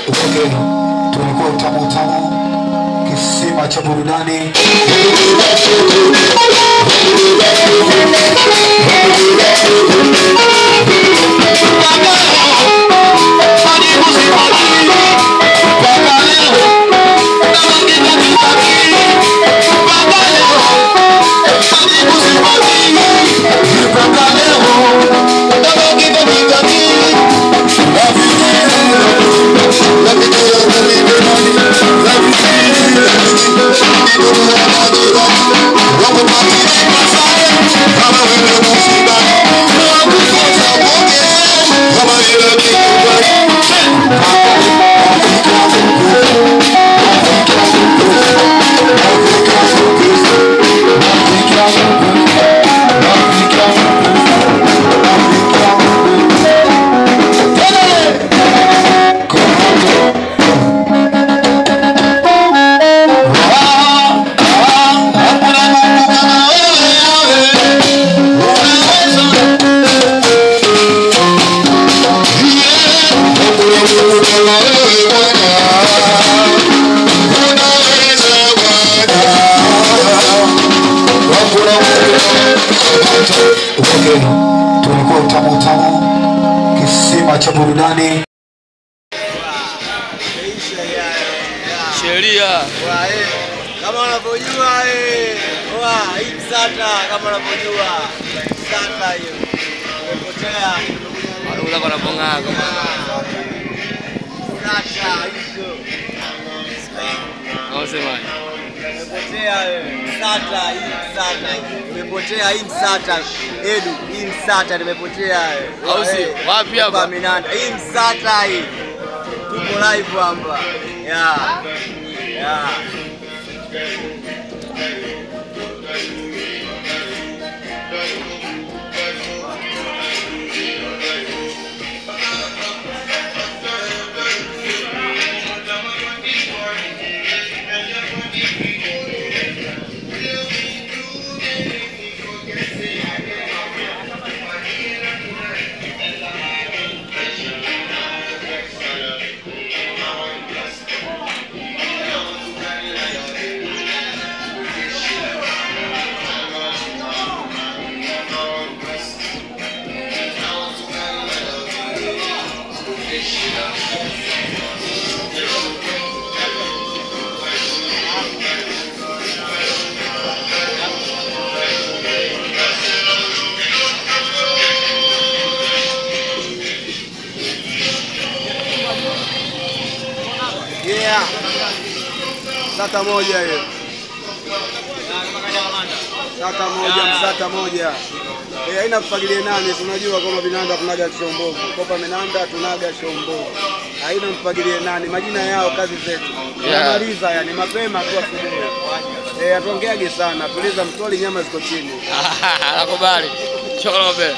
Okay, tulikuwa utamu kisima cha burudani. Okay, tulikuwa utamu kisima cha burudani. Sheria kama unavyojua hii msata kama unavyojua msata hiyo umepotea wala kwa naponga kama msata hizo unasema imepotea hii msata Edu, hii msata imepotea au si wapi hapa Minanda hii msata hii tuko live hapa yeah. Sata moja hiyo. Msata moja. Haina mfagilie nani, tunajua kama Minanda tunaga shombovu. Kopa Minanda tunaga shombovu. Haina mfagilie nani, majina yao kazi zetu. Tunamaliza yani mapema tu asubuhi. Atuongeage sana, tuliza mtoli nyama ziko chini. Nakubali. Chokolo mbele.